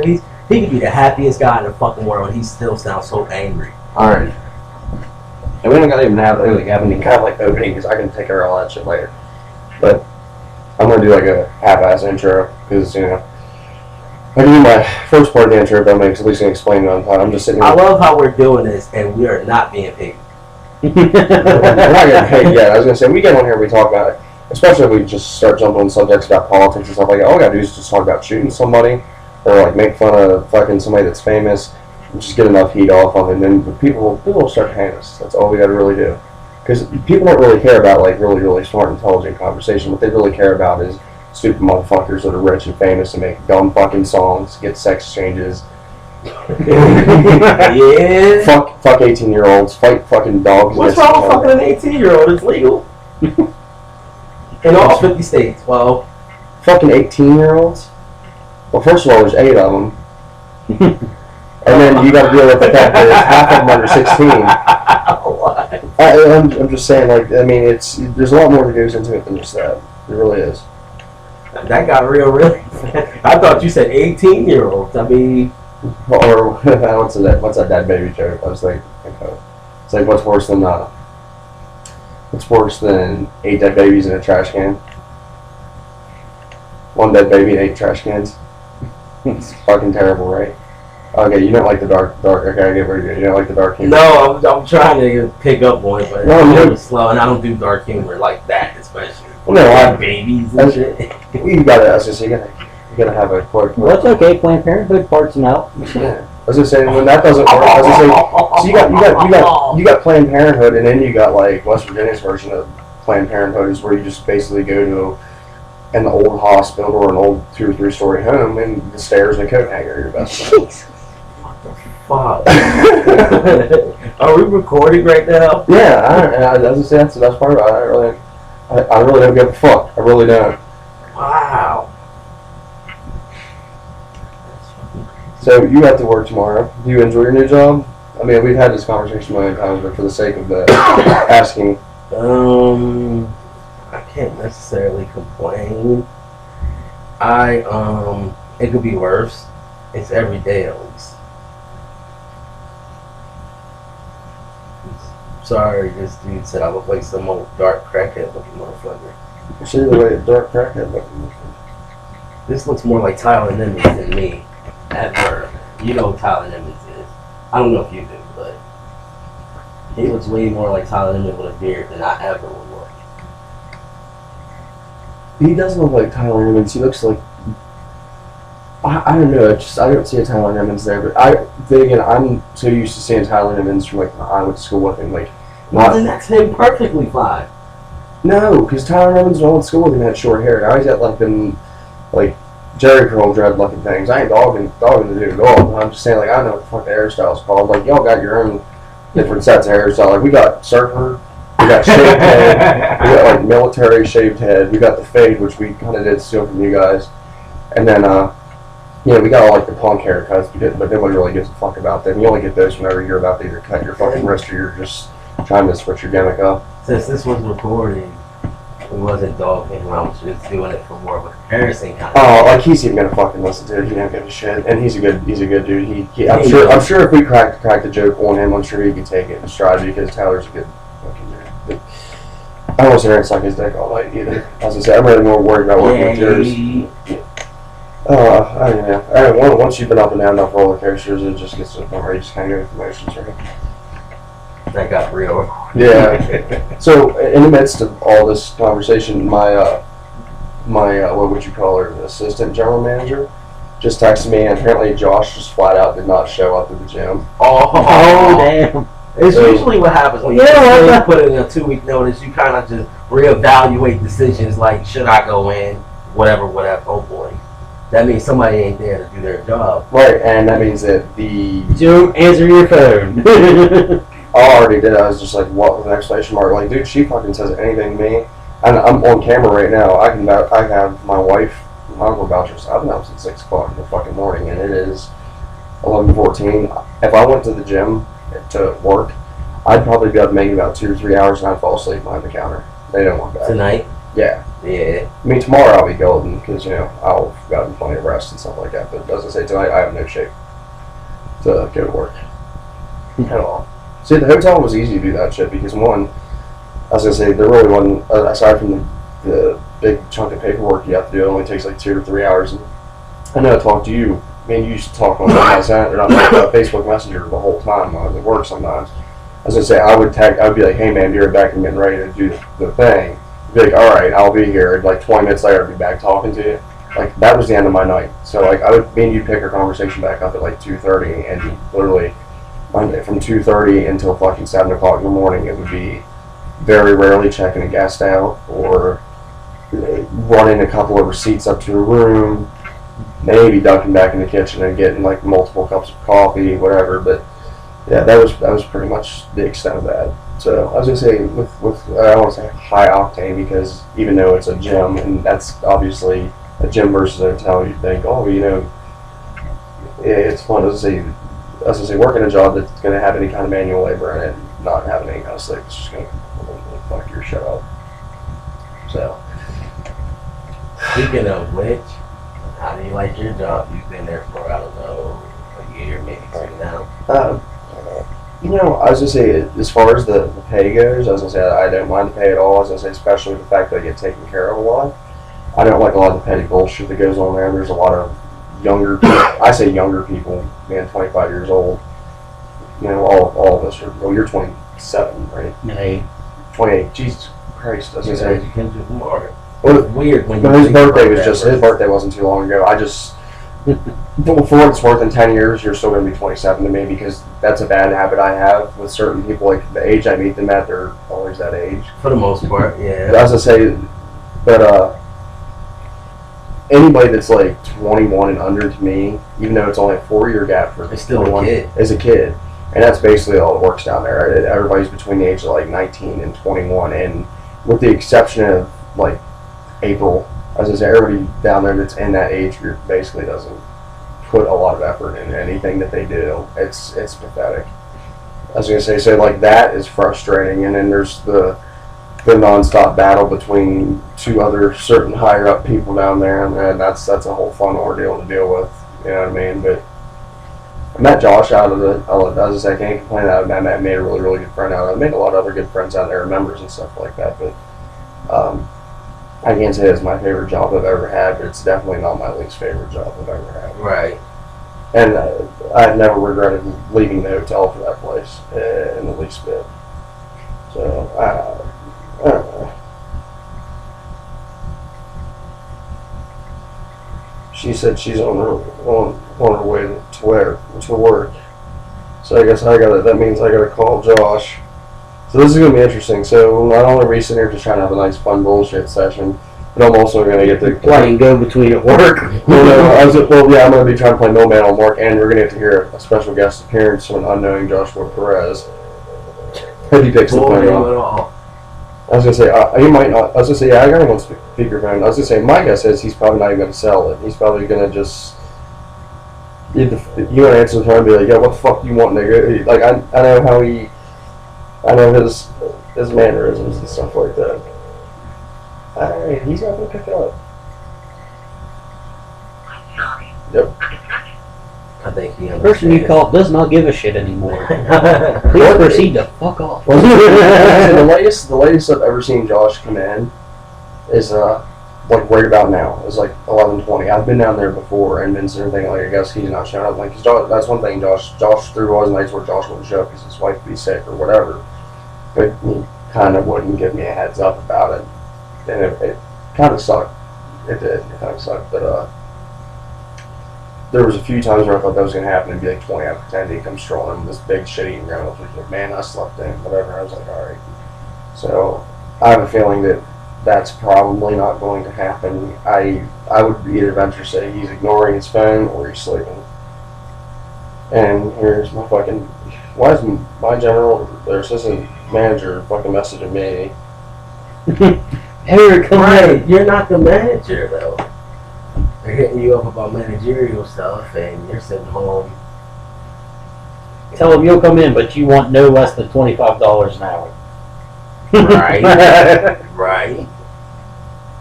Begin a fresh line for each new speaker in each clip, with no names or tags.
He could be the happiest guy in the fucking world. He still sounds so angry.
All right. And we don't gotta even have any kind of like opening because I can take care of all that shit later. But I'm gonna do like a half-ass intro because I can do my first part of the intro, but at least I can explain it on time. I'm just sitting here.
I love how we're doing this and we are not being paid.
We're not getting paid yet. I was gonna say we get on here, we talk about it, especially if we just start jumping on subjects about politics and stuff like that. All we gotta do is just talk about shooting somebody or like make fun of fucking somebody that's famous. Just get enough heat off them, and then people will start paying us. That's all we got to really do. Because people don't really care about like really smart, intelligent conversation. What they really care about is stupid motherfuckers that are rich and famous and make dumb fucking songs, get sex changes.
Yeah.
Fuck 18-year-olds. Fight fucking dogs.
What's wrong with fucking an 18-year-old? It's legal in all 50 states. Well,
fucking 18-year-olds. Well, first of all, there's 8 of them. And then you got to deal with the fact that half of them under 16. I'm just saying, like, I mean, there's a lot more that goes into it than just that. It really is.
That got real, really. I thought you said 18-year-olds. I mean,
or what's that dead baby joke? I was like, it's like what's worse than 8 dead babies in a trash can? 1 dead baby and 8 trash cans. It's fucking terrible, right? Okay, you don't like the dark. Okay, I get where you don't like the dark humor.
No, I'm trying to pick up on it, but it's really slow, and I don't do dark humor like that, especially.
Well, no,
like babies and shit.
You gotta have a quote.
Well, that's okay. Planned Parenthood parts them out.
Yeah. I was just saying when that doesn't work. I was just saying, so you got Planned Parenthood, and then you got like West Virginia's version of Planned Parenthood is where you just basically go to an old hospital or an old 2 or 3 story home, and the stairs and a coat hanger are your best friend.
Fuck. Are we recording right now?
Yeah, that's the best part about it. I really don't give a fuck. I really don't.
Wow.
So you have to work tomorrow. Do you enjoy your new job? I mean, we've had this conversation many times, but for the sake of the asking.
I can't necessarily complain. It could be worse. It's every day at least. Sorry, this dude said I look like some old dark crackhead looking motherfucker.
See the way dark crackhead looking.
This looks more like Tyler Nimitz than me. Ever. You know who Tyler Nimitz is. I don't know if you do, but he looks way more like Tyler Nimitz with a beard than I ever would look.
He doesn't look like Tyler Nimitz. He looks like I don't know. I don't see a Tyler Nimitz there. But then again, I'm so used to seeing Tyler Nimitz from like I went to school with him. Like,
then that's him perfectly fine.
No, because Tyler Nimitz when I went to school with him had short hair. Now he's got like them like Jerry curl dread looking things. I ain't dogging the dude at all. But I'm just saying like I don't know what the fuck the hairstyle's called. Like y'all got your own different sets of hairstyle. Like we got surfer. We got shaved head. We got like military shaved head. We got the fade, which we kind of did steal from you guys. And then, we got all like the punk haircuts, but nobody really gives a fuck about them. You only get those whenever you're about to either cut your fucking wrist or you're just trying to switch your gimmick up.
Since this was recording, we wasn't dogging him. I was just doing it for more of a comparison kind of
Oh, like he's even gonna fucking listen to it. He don't give a shit, and he's a good dude. I'm sure if we cracked the joke on him, I'm sure he could take it in stride because Tyler's a good fucking dude. But I don't want to sit there and suck his dick all night either. As I said, I'm really more worried about working with yours. I don't know. Once you've been up and down enough roller coasters, it just gets to the point where you just kind of go through the motions, right?
That got real.
Yeah. So in the midst of all this conversation, my what would you call her, assistant general manager, just texted me, and apparently Josh just flat out did not show up at the gym.
Oh damn. It's usually what happens when you put in a 2-week notice. You kind of just reevaluate decisions like, should I go in, whatever. Oh boy. That means somebody ain't there to do their job.
Right, and that means that
don't answer your phone.
I already did. I was just like, what with an exclamation mark? Like, dude, she fucking says anything to me. And I'm on camera right now. I have my wife, my uncle vouchers. I've been up since 6 o'clock in the fucking morning, and it is 11:14. If I went to the gym to work, I'd probably be up maybe about 2 or 3 hours, and I'd fall asleep behind the counter. They don't want that.
Tonight?
Yeah.
Yeah.
I mean, tomorrow I'll be golden because, I'll have gotten plenty of rest and stuff like that. But as I say, tonight I have no shape to go to work at all. See, at the hotel was easy to do that shit because, one, I was going to say, there really wasn't, aside from the big chunk of paperwork you have to do, it only takes like 2 or 3 hours. And I know I talked to you. I mean, you used to talk on Facebook Messenger the whole time while I was at work sometimes. I was going to say, I would be like, hey man, be right back, I'm getting ready to do the thing. Be like, all right, I'll be here. Like 20 minutes later, I'd be back talking to you. Like that was the end of my night. So like me and you pick our conversation back up at like 2:30, and literally from 2:30 until fucking 7 o'clock in the morning, it would be very rarely checking a guest out or running a couple of receipts up to a room, maybe ducking back in the kitchen and getting like multiple cups of coffee, whatever. But yeah, that was pretty much the extent of that. So I was gonna say with I don't want to say high octane because even though it's a gym and that's obviously a gym versus a hotel, you think, it's fun. I was gonna say working a job that's gonna have any kind of manual labor in it, not having any kind of sleep, it's just gonna completely fuck your shit up. So
Speaking of which, how do you like your job? You've been there for, I don't know, a year, maybe 2 now.
I was gonna say as far as the pay goes, I was gonna say I don't mind the pay at all. I was gonna say especially the fact that I get taken care of a lot. I don't like a lot of the petty bullshit that goes on there. There's a lot of younger people. I say younger people, man, 25 years old. All of us are. Well, you're 27, right?
No.
28. Jesus Christ! I was gonna say.
Well, it's weird when
His birthday wasn't too long ago. For what it's worth, in 10 years, you're still going to be 27 to me because that's a bad habit I have with certain people. Like the age I meet them at, they're always that age.
For the most part, yeah.
But I was going to say, anybody that's like 21 and under to me, even though it's only a 4-year gap for
It's still a kid.
is a kid. And that's basically all it works down there. Everybody's between the age of like 19 and 21. And with the exception of like April, as I say, everybody down there that's in that age group basically doesn't put a lot of effort into anything that they do. It's pathetic. I was going to say, so like that is frustrating, and then there's the nonstop battle between two other certain higher up people down there, and that's a whole fun ordeal to deal with. You know what I mean? But I met Josh out of the. As I say, I can't complain. I made a really, really good friend out of it. I made a lot of other good friends out there, members and stuff like that. But I can't say it's my favorite job I've ever had, but it's definitely not my least favorite job I've ever had.
Right.
And I've never regretted leaving the hotel for that place in the least bit. So, I don't know. She said she's on her way to work. So I guess that means I gotta call Josh. So this is going to be interesting. So not only are we sitting here just trying to have a nice fun bullshit session, but I'm also going to get to
play and go between at work.
I'm going to be trying to play No Man on work, and we're going to get to hear a special guest appearance from an unknowing Joshua Perez. If he picks the phone up. I was going to say, he might not. I was going to say, yeah, I got him on speakerphone. I was going to say, my guess is he's probably not even going to sell it. He's probably going to just... You want to answer the phone and be like, yeah, what the fuck do you want, nigga? Like, I know how he... I know his mannerisms and stuff like that. Alright, he's not going to pick it up. Yep.
I think he
The person you called does not give a shit anymore.
understands.
Please proceed to fuck off.
Well, the latest I've ever seen Josh come in is like right about now. It's like 11:20. I've been down there before and been sitting thinking like I guess he's not showing up. Like, 'cause that's one thing. Josh there was nights where Josh wouldn't show up because his wife would be sick or whatever. But he kind of wouldn't give me a heads up about it, and it kind of sucked. It did. It kind of sucked, but there was a few times where I thought that was going to happen and be like 20 out of 10. He'd come strolling with this big shit eating ground. I was like, man, I slept in, whatever. I was like, alright. So I have a feeling that that's probably not going to happen. I would either venture to say he's ignoring his phone or he's sleeping. And here's my fucking... Why is my their assistant manager fucking messaging me?
Eric, come
Right,
in.
you're not the manager though. They're hitting you up about managerial stuff, and you're sitting home.
Tell him you'll come in, but you want no less than $25 an hour.
Right. Right.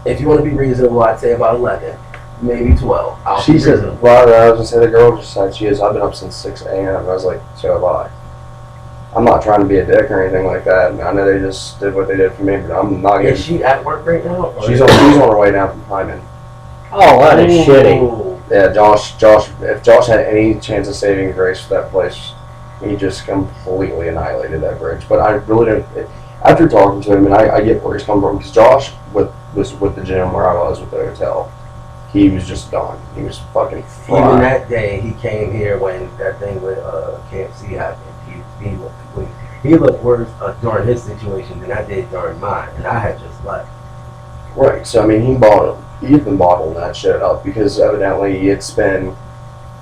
If you want to be reasonable, I'd say about 11, maybe 12.
She said, well, I was gonna say the girl just said she is. I've been up since 6 a.m. I was like, so have I. I'm not trying to be a dick or anything like that. I know they just did what they did for me, but I'm not getting.
Is she at work right now?
She's on her way down from Hyman.
Oh, that is shitty.
Yeah, Josh. If Josh had any chance of saving grace for that place, he just completely annihilated that bridge. But I really don't. After talking to him, and I get where he's coming from, because Josh was with the gym where I was with the hotel. He was just done. He was fucking fried.
Even that day, he came here when that thing with KFC happened. He looked worse during his situation than I did during mine, and I had just left.
Right. So I mean, he's been bottling that shit up because evidently it's been.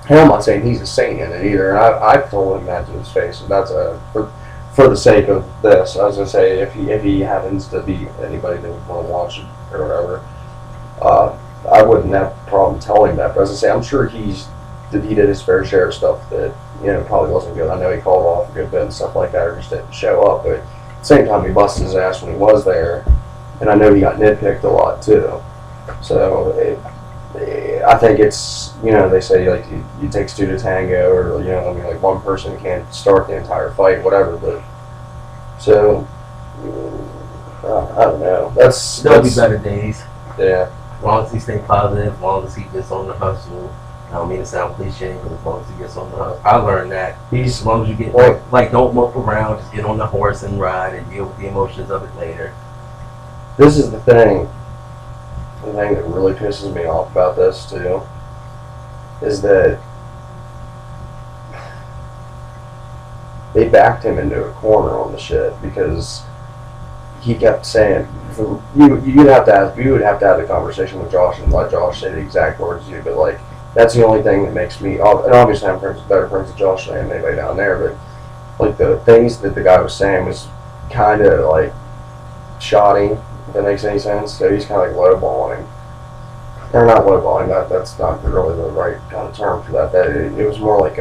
Hell, I'm not saying he's a saint in it either, and I've told him that to his face. And that's for the sake of this, I was gonna say if he happens to be anybody that would want to watch it or whatever, I wouldn't have a problem telling that. But as I say, I'm sure he did his fair share of stuff that probably wasn't good. I know he called off a good bit and stuff like that, or just didn't show up. But at the same time, he busted his ass when he was there, and I know he got nitpicked a lot too. So I think it's they say like it takes two to tango, or like one person can't start the entire fight, whatever. But so I don't know.
There'll be better days.
Yeah.
As long as he stays positive, as long as he gets on the hustle. I don't mean to sound cliche, but as long as he gets on the hustle. I learned that. As long as you get like don't mope around, just get on the horse and ride and deal with the emotions of it later.
This is the thing. The thing that really pisses me off about this too is that they backed him into a corner on the shit because he kept saying you would have to have the conversation with Josh and let Josh say the exact words to you, but like that's the only thing that makes me, and obviously I'm better friends with Josh than anybody down there, but like the things that the guy was saying was kind of like shoddy, if that makes any sense. So he's kind of like lowballing. Or not lowballing, that's not really the right kind of term for that. It was more like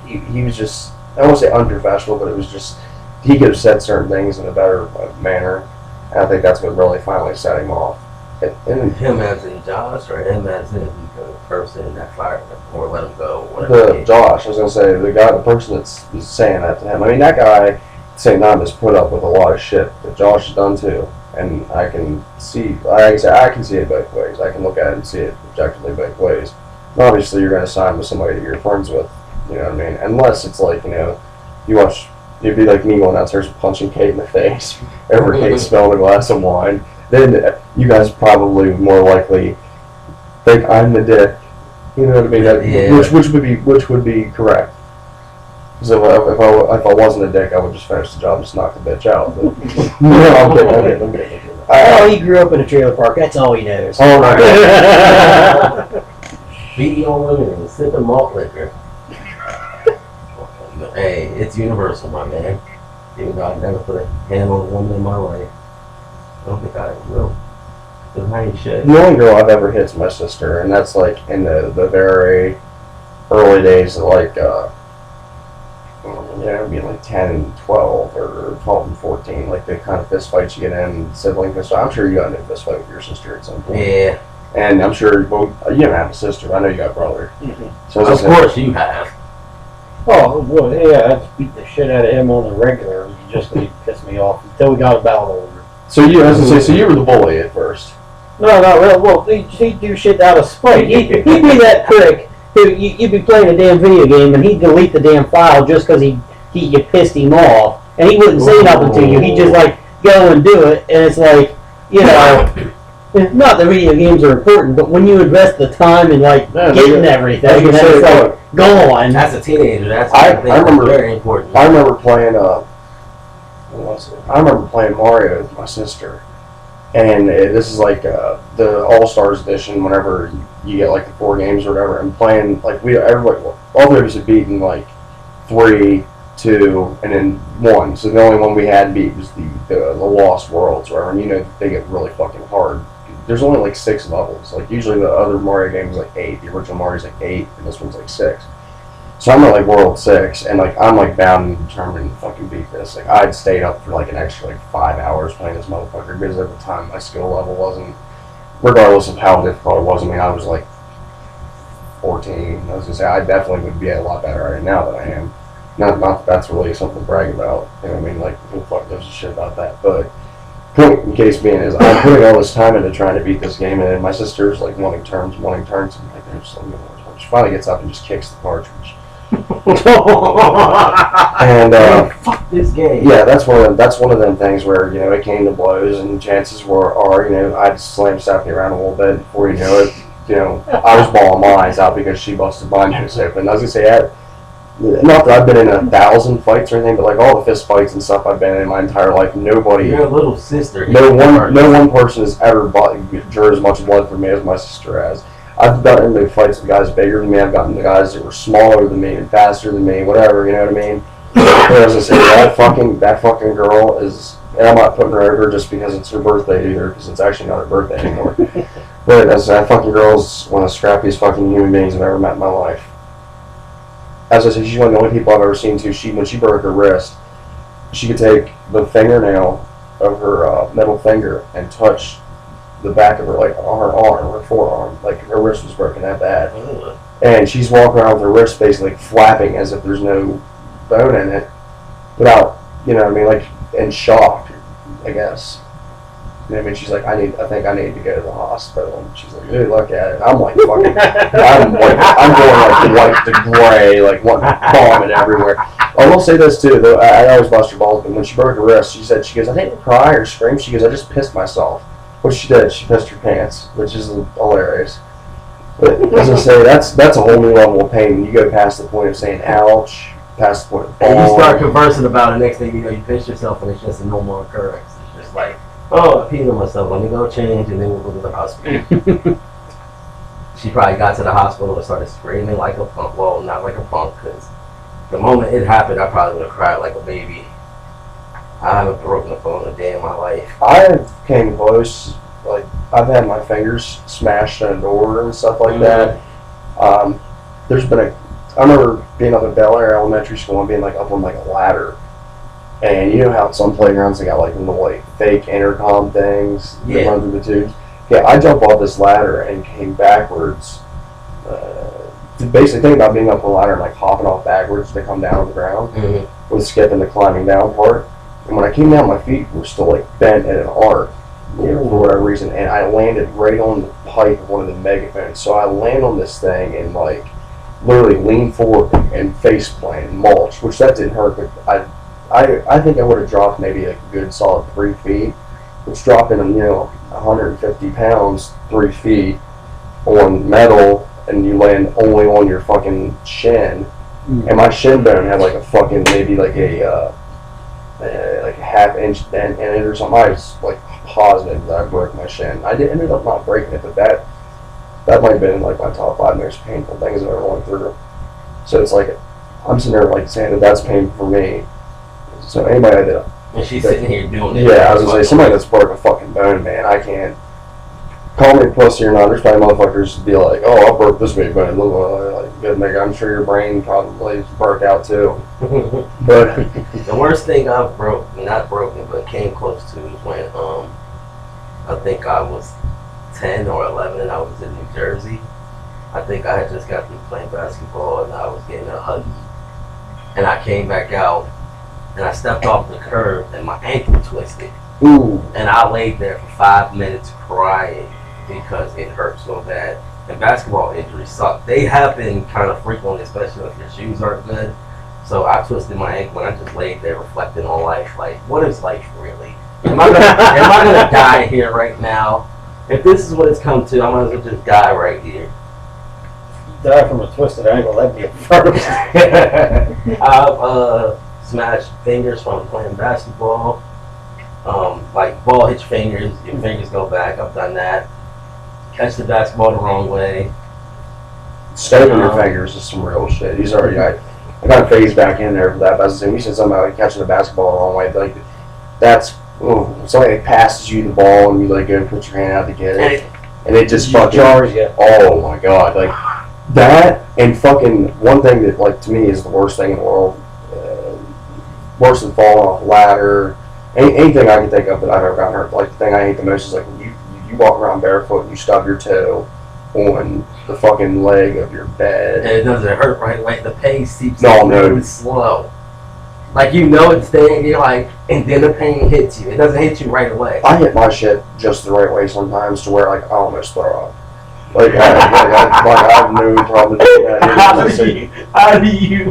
he was just, I don't want to say unprofessional, but it was just, he could have said certain things in a better manner, and I think that's what really finally set him off. And
him as in Josh, or him as in the person that fired him, or let him go, whatever.
Josh, I was going to say, the person that's saying that to him, I mean, that guy, at the same time, has put up with a lot of shit that Josh has done too. And I can see, like I say, I can see it both ways. I can look at it and see it objectively both ways. And obviously, you're going to sign with somebody that you're friends with, you know what I mean? Unless it's like, you watch, you'd be like me going downstairs punching Kate in the face over Kate spilling a glass of wine. Then you guys probably more likely think I'm the dick. You know what I mean?
Yeah.
Which would be correct. Because if I wasn't a dick, I would just finish the job and just knock the bitch out. But, I'm kidding.
Oh, he grew up in a trailer park. That's all he knows.
Oh my god.
Beating on women and sipping malt liquor. Hey, it's universal, my man. Even though I never put a hand on a woman in my life. I don't think I will. Because I ain't shit.
The only girl I've ever hit's my sister, and that's like in the very early days of like, being like 10 and 12, or 12 and 14, like the kind of fist fights you get in, sibling fist fight. I'm sure you got into a fist fight with your sister at some point.
Yeah.
And I'm sure, well, you don't have a sister, I know you got a brother.
Mm-hmm.
So
of course you have.
Oh, boy, yeah, I had to beat the shit out of him on the regular just because he pissed me off until we got a battle over.
So you were the bully at first.
No, well, he'd do shit out of spite. He'd be that prick who you'd be playing a damn video game and he'd delete the damn file just because you pissed him off, and he wouldn't say nothing to you. He'd just like go and do it, and it's like, not that video games are important, but when you invest the time and like getting everything, and then it's like go on.
As a teenager,
I remember
very important.
I remember playing I remember playing Mario with my sister, and this is like the All Stars edition. Whenever you get like the 4 games or whatever, and playing like all of us had beaten like 3, 2, and then 1. So the only one we had beat was the Lost Worlds, where they get really fucking hard. There's only like 6 levels. Like usually the other Mario game is like 8. The original Mario's like 8, and this one's like 6. So I'm at like World 6, and like I'm like bound and determined to fucking beat this. Like I'd stayed up for like an extra like 5 hours playing this motherfucker because at the time my skill level wasn't, regardless of how difficult it was. I mean, I was like 14. I was gonna say I definitely would be a lot better at it now than I am. Not that that's really something to brag about. You know what I mean? Like who the fuck gives a shit about that? But point in case being is I'm putting all this time into trying to beat this game, and then my sister's like wanting turns. I'm like, there's something going. She finally gets up and just kicks the cartridge. And
fuck this game.
Yeah, that's one of them things where, you know, it came to blows, and chances are, you know, I'd slam Stephanie around a little bit before you know it. You know, I was bawling my eyes out because she busted my nose open. I was gonna say not that I've been in 1,000 fights or anything, but like all the fist fights and stuff I've been in my entire life, nobody.
Your little sister.
No one person has ever drew as much blood from me as my sister has. I've gotten into fights with guys bigger than me. I've gotten to guys that were smaller than me and faster than me, whatever. You know what I mean? But as I say, that fucking girl is, and I'm not putting her over just because it's her birthday either, because it's actually not her birthday anymore. But as that fucking girl's one of the scrappiest fucking human beings I've ever met in my life. As I said, she's one of the only people I've ever seen too. When she broke her wrist, she could take the fingernail of her middle finger and touch the back of her, like on her arm, her forearm, like her wrist was broken that bad. And she's walking around with her wrist basically like flapping as if there's no bone in it, without, you know what I mean, like in shock, I guess. You know what I mean? She's like, I think I need to go to the hospital. And she's like, good luck at it. I'm like, fucking, I'm going like white to gray, like vomit everywhere. I will say this too, though, I always bust her balls, but when she broke her wrist, she goes, I didn't cry or scream. She goes, I just pissed myself. Which she did. She pissed her pants, which is hilarious. But as I say, that's a whole new level of pain. You go past the point of saying ouch, past the point of
and you start conversing about it. Next thing you know, you piss yourself, and it's just a normal occurrence. It's just like, oh, I peed on myself. Let me go change, and then we'll go to the hospital. She probably got to the hospital and started screaming like a punk. Well, not like a punk, because the moment it happened, I probably would have cried like a baby. I haven't broken a phone a day in my life.
I came close. Like, I've had my fingers smashed in a door and stuff like that. There's been I remember being up at Bel Air Elementary School and being like up on like a ladder. And you know how some playgrounds they got like little like fake intercom things that run through the tubes? Yeah, I jumped off this ladder and came backwards. Basically, think about being up on a ladder and like hopping off backwards to come down on the ground with skipping the climbing down part. And when I came down, my feet were still like bent in an arc, you know, for whatever reason, and I landed right on the pipe of one of the megaphones. So I land on this thing and like literally lean forward and face plant and mulch, which that didn't hurt, but I think I would have dropped maybe like a good solid 3 feet, which dropping, you know, 150 pounds 3 feet on metal, and you land only on your fucking shin, and my shin bone had like a fucking maybe like a half-inch dent in it or something. I was like positive that I broke my shin. I ended up not breaking it, but that might have been like my top 5 most painful things I've ever went through. So it's like I'm sitting there like saying that that's painful for me. So anybody that
and she's sitting here doing it.
Yeah, I was gonna say somebody that's broke a fucking bone, man. I can't call me a pussy or not. There's probably motherfuckers be like, "Oh, I broke this big bone." Like, good nigga. I'm sure your brain probably broke out too. But
the worst thing I've not broken, but came close to, was when I think I was 10 or 11 and I was in New Jersey. I think I had just got through playing basketball and I was getting a huggy, and I came back out and I stepped off the curb and my ankle twisted.
ooh,
And I laid there for 5 minutes crying because it hurt so bad. And basketball injuries suck. They happen kind of frequently, especially if your shoes aren't good. So I twisted my ankle and I just laid there reflecting on life. Like, what is life really? Am I gonna die here right now? If this is what it's come to, I might as well just die right here.
Die from a twisted ankle, that'd be a first.
I've smashed fingers from playing basketball. Like ball hits your fingers go back. I've done that. Catch the basketball the wrong way.
stoving your fingers is some real shit. He's already I got a phase back in there for that. But as I said, you said something about like catching the basketball the wrong way. Like that's somebody passes you the ball and you like go and put your hand out to get it, and it just fucking
jars you.
Oh my god, like that And fucking one thing that, like, to me is the worst thing in the world, worse than falling off a ladder, anything I can think of that I've ever gotten hurt. Like, the thing I hate the most is like when you walk around barefoot and you stub your toe on the fucking leg of your bed.
And it doesn't hurt right away. The pain seeps
No,
really slow. Like, you know it's there, and you're like, and then the pain hits you. It doesn't hit you right away.
I hit my shit just the right way sometimes to where, like, I almost throw up. Like, I have no problem doing that.
How do you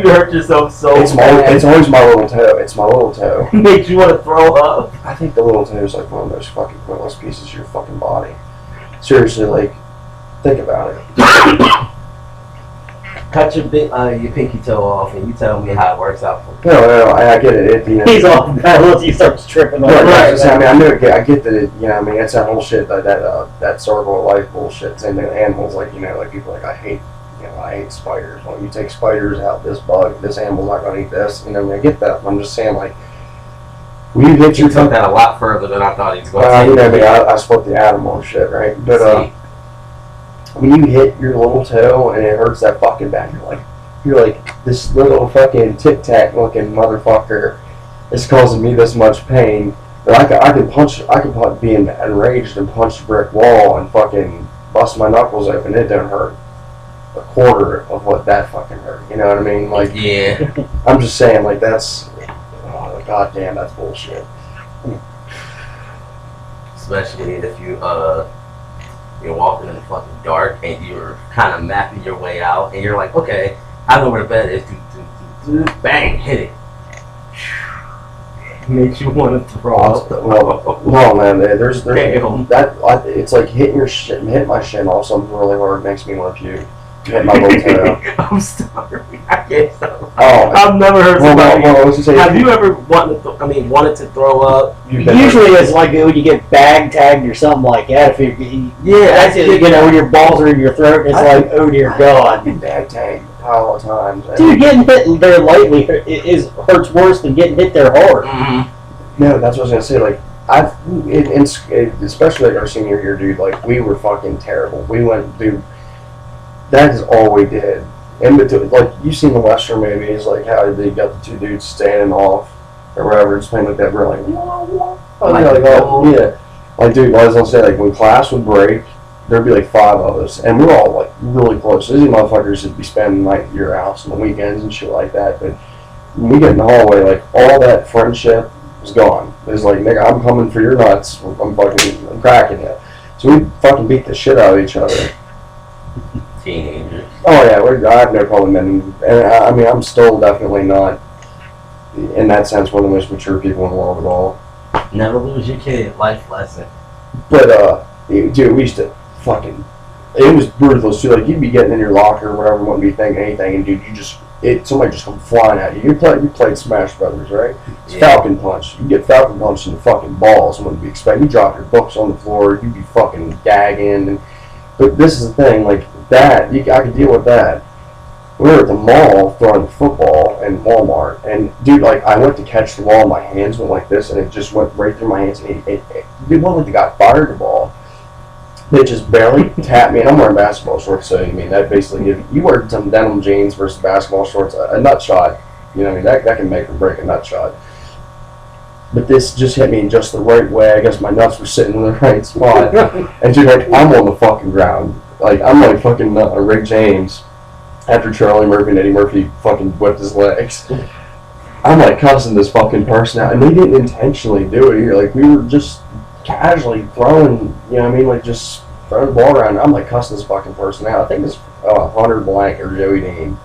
hurt yourself so bad?
It's always my little toe. It's my little toe.
Makes you want to throw up?
I think the little toe is like one of those fucking pointless pieces of your fucking body. Seriously, like, think about it.
Cut your pinky toe off, and you tell me how it works out for you.
No, I get it.
He's off balance. He starts tripping.
Right. I mean, I get that. You know, I mean, it's that whole shit that circle of life bullshit. Same thing with animals. Like, you know, like people like I hate spiders. Well, you take spiders out, this animal's not gonna eat this. You know, I mean, I get that. I'm just saying, like, when you hit
You took that a lot further than I thought he was going to.
You know, I mean, I split the atom on shit, right? But when you hit your little toe and it hurts that fucking bad, you're like this little fucking Tic Tac looking motherfucker is causing me this much pain. But I can be enraged and punch a brick wall and fucking bust my knuckles open. It don't hurt a quarter of what that fucking hurt. You know what I mean? Like,
yeah.
I'm just saying, like, that's goddamn, that's bullshit.
Especially if you're walking in the fucking dark and you're kind of mapping your way out, and you're like, okay, I know where the bed is. Bang, hit it. Makes you want to throw up.
Well, man, there's
Damn.
it's like hitting my shin off something really hard makes me want to puke. Hit my little toe.
I'm sorry, I can't stop.
Oh,
I've never heard somebody.
I was gonna say,
have you ever wanted to throw up?
Usually it's like when you get bag tagged or something like that. If that's it. You know, when your balls are in your throat, it's like, oh dear God.
I've been bag tagged a pile of times.
Dude, getting hit there lightly hurts worse than getting hit there hard.
Mm-hmm.
No, that's what I was gonna say. Like, especially like our senior year, dude. Like, we were fucking terrible. We went, dude. That is all we did. In between, like, you've seen the Western movies, like how they got the two dudes standing off or whatever, just playing like that. We're like, yeah. Like, dude, as I'll say, like, when class would break, there'd be like 5 of us, and we're all like really close. These motherfuckers would be spending the night at your house on the weekends and shit like that. But when we get in the hallway, like, all that friendship is gone. It's like, nigga, I'm coming for your nuts. I'm cracking you. So we fucking beat the shit out of each other.
Teenagers.
Oh yeah, I have no problem, and I mean, I'm still definitely not, in that sense, one of the most mature people in the world at all.
Never lose your kid. Life lesson.
But dude, we used to fucking, it was ruthless too. Like, you'd be getting in your locker or whatever, wouldn't be thinking anything, and dude, somebody just come flying at you. You played Smash Brothers, right? It's Falcon Punch. You get Falcon Punch in the fucking balls. Wouldn't be expecting. You drop your books on the floor. You'd be fucking gagging. But this is the thing, like, I could deal with that. We were at the mall throwing football in Walmart, and dude, like, I went to catch the ball, my hands went like this, and it just went right through my hands, and it wasn't like the guy fired the ball. It just barely tapped me, and I'm wearing basketball shorts, so, I mean, that basically, if you wear some denim jeans versus basketball shorts, a nut shot, you know what I mean, that can make or break a nut shot. But this just hit me in just the right way. I guess my nuts were sitting in the right spot. And dude, like, I'm on the fucking ground. Like, I'm like fucking Rick James after Charlie Murphy and Eddie Murphy fucking whipped his legs. I'm like cussing this fucking person out. And they didn't intentionally do it either. Like, we were just casually throwing, you know what I mean? Like, just throwing the ball around. I'm like cussing this fucking person out. I think it's Hunter Blank or Joey Dean.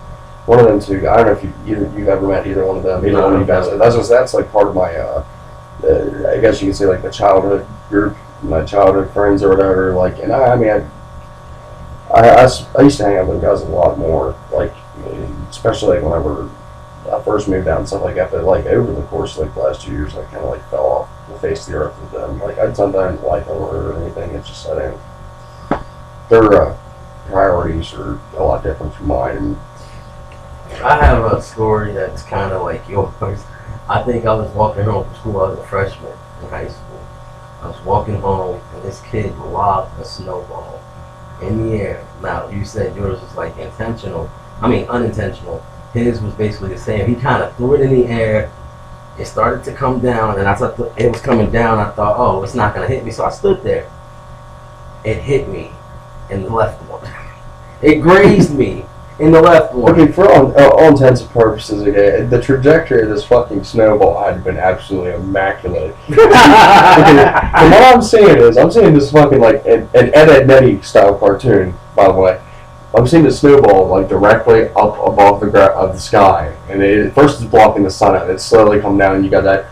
One of them two. I don't know if you've ever met either one of them. Either one of you guys. That's like part of my, I guess you could say, like, the childhood group, my childhood friends or whatever. Like, and I mean, I used to hang out with guys a lot more, like, especially like whenever I first moved out and stuff like that. But like over the course of like the last 2 years, I kind of like fell off the face of the earth with them. Like, I'd sometimes like them or anything. It's just I don't. Their priorities are a lot different from mine. And
I have a story that's kind of like yours. I think I was walking home from school. I was a freshman in high school. I was walking home, and this kid lobbed a snowball in the air. Now, you said yours was like unintentional. His was basically the same. He kind of threw it in the air. It started to come down, and I thought it was coming down. I thought, oh, it's not going to hit me. So I stood there. It hit me in the left one. It grazed me in the left one.
Okay, for all intents and purposes, again, the trajectory of this fucking snowball had been absolutely immaculate. Okay, and what I'm seeing this fucking like an Ed Nettie style cartoon, by the way. I'm seeing the snowball like directly up above the sky, and it first is blocking the sun out. It's slowly come down, and you got that.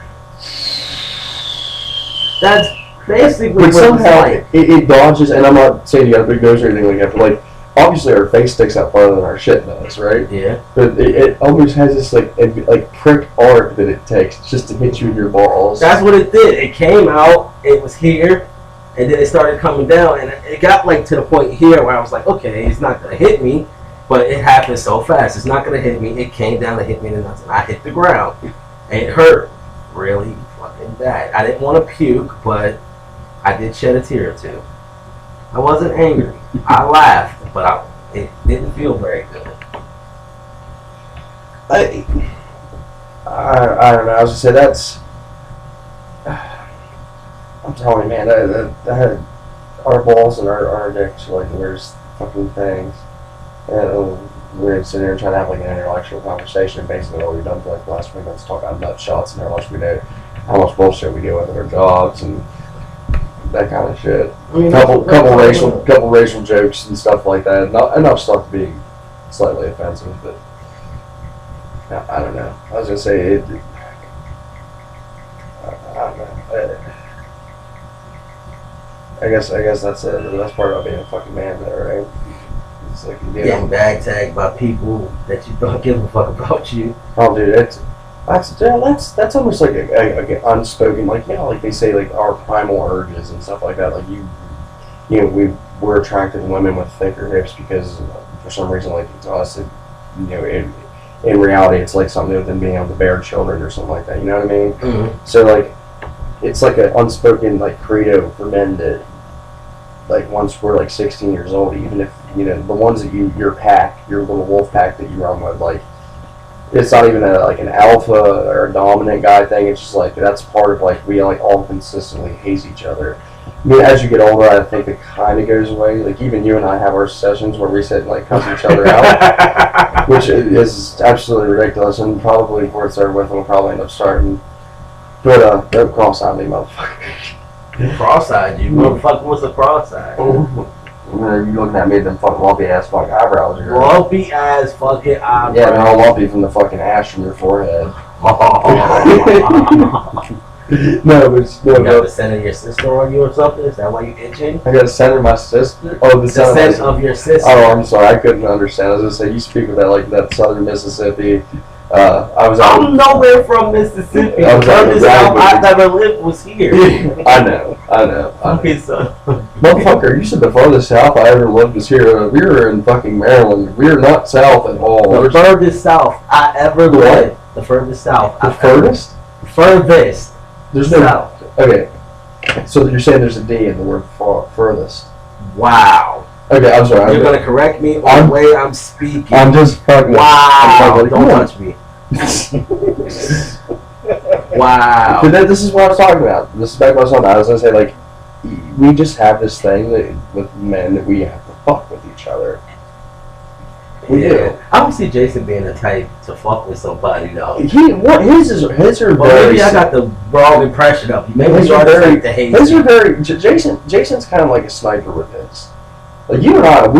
That's basically
But
what
somehow
it's like.
it dodges, and I'm not saying you got big nose or anything like that, but like obviously our face sticks out farther than our shit does, right?
Yeah.
But it almost has this like prick arc that it takes just to hit you in your balls.
That's what it did. It came out, it was here, and then it started coming down, and it got like to the point here where I was like, okay, it's not gonna hit me, but it happened so fast. It's not gonna hit me. It came down and hit me in the nuts, and I hit the ground, and it hurt really fucking bad. I didn't want to puke, but I did shed a tear or two. I wasn't angry. I laughed, but it didn't feel very good.
I don't know. I was gonna say that's. I'm telling you, man. That our balls and our dicks are like the weirdest fucking things. And we're sitting here trying to have like an intellectual conversation, and basically all we've done for like the last few minutes is talk about nut shots and how much we do, how much bullshit we deal with in our jobs and that kind of shit.
I mean,
couple racial jokes and stuff like that. Not enough stuff to be slightly offensive, but I don't know. I was gonna say it. I don't know. I guess that's the best part about being a fucking man, there, right? It's like
getting bag tagged by people that you don't give a fuck about you.
Oh, dude, that's almost like a unspoken, like, you know, like they say, like our primal urges and stuff like that. Like we're attracted to women with thicker hips because for some reason, like to us, in reality, it's like something other than being able to bear children or something like that. You know what I mean?
Mm-hmm.
So like, it's like an unspoken like credo for men that, like once we're like 16 years old, even if the ones that your little wolf pack that you run with, like it's not even like an alpha or a dominant guy thing. It's just like that's part of like we like all consistently haze each other. I mean, as you get older, I think it kind of goes away. Like even you and I have our sessions where we sit and like cuss each other out, which is absolutely ridiculous and probably worth starting with, and we'll probably end up starting. But don't cross-eyed me, motherfucker.
Cross-eyed you? Motherfucker, what's a cross-eyed?
You looking at me with them fucking lumpy ass fucking eyebrows.
Lumpy ass fucking eyebrows.
Yeah, they're all lumpy from the fucking ash from your forehead. No, but
you got the scent of your sister on you or something? Is that why you itching?
I got the scent of my sister? Oh, the scent
of your sister.
Oh, I'm sorry, I couldn't understand. I was gonna say you speak with that like that southern Mississippi.
I'm nowhere from Mississippi. The furthest south I've ever lived was here.
I know.
Okay, son.
Motherfucker, you said the farthest south I ever lived was here. We were in fucking Maryland. We are not south at all.
The furthest south I ever lived. The furthest south.
The furthest?
Furthest.
There's no
south.
Okay. So you're saying there's a D in the word furthest.
Wow.
Okay, I'm sorry.
You're going to correct me on the way I'm speaking.
I'm just fucking.
Wow. Don't touch me. Wow.
But this is what I was talking about. This is back what I was talking about. I was going to say, like, we just have this thing with men that we have to fuck with each other. We do.
I don't see Jason being the type to fuck with somebody, though.
His are
well,
very.
Maybe I got the wrong impression of you. Maybe
his
you
are very.
the hate.
His are very. Jason's kind of like a sniper with his. Like you and I, the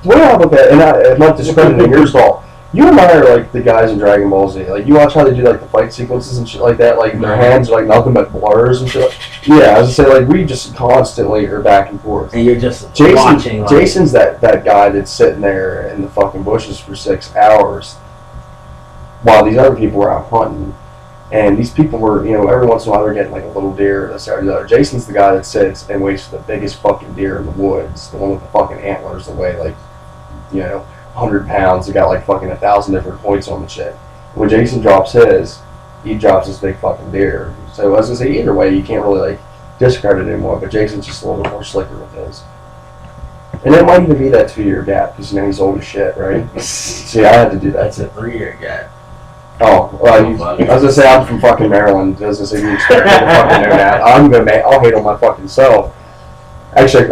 way I look at it, and I'm not discrediting yours at all. You and I are like the guys in Dragon Ball Z. Like you watch how they do like the fight sequences and shit like that. Like their hands are like nothing but blurs and shit. Yeah, I was gonna say like we just constantly are back and forth.
And you're just watching. Like,
Jason's that guy that's sitting there in the fucking bushes for 6 hours, while these other people were out hunting. And these people were, every once in a while they're getting like a little deer, this or the other. Jason's the guy that sits and waits for the biggest fucking deer in the woods, the one with the fucking antlers that weigh like, 100 pounds. They got like fucking 1,000 different points on the shit. When Jason drops his, he drops this big fucking deer. So I was gonna say either way, you can't really like discredit it anymore. But Jason's just a little bit more slicker with his. And it might even be that 2-year gap because you know he's old as shit, right? See, I had to do that.
That's a 3-year gap.
Oh, well, I was gonna say I'm from fucking Maryland. I was gonna say you expect me to fucking know that. I'll hate on my fucking self. Actually,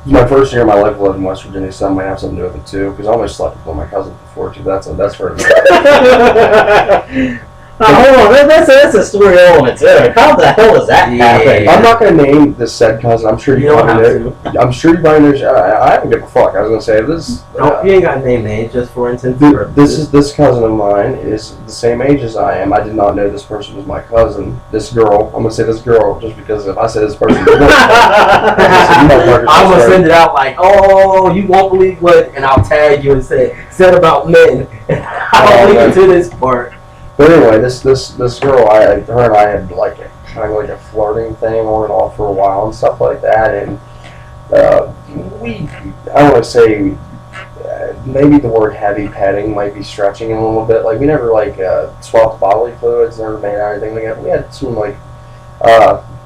my first year of my life I lived in West Virginia, so that might have something to do with it too. Because I almost slept with one of my cousins before too. That's for.
Hold on, that's a story all on its own. How the hell does that happen?
I'm not gonna name the said cousin. I'm sure you
don't
probably
have
know. I'm sure you probably know. I don't give a fuck. I was gonna say this.
No, you ain't got to name names, just for instance.
This cousin of mine is the same age as I am. I did not know this person was my cousin. This girl, I'm gonna say this girl just because if I say this person, I'm
gonna send it out like, oh, you won't believe what, and I'll tag you and say, said about men. I'll leave it to this part.
But anyway, this girl, her and I had like kind of like a flirting thing on and off for a while and stuff like that, and I don't want to say. Maybe the word heavy petting might be stretching it a little bit. Like we never like swapped bodily fluids, never made out anything like that. We had some like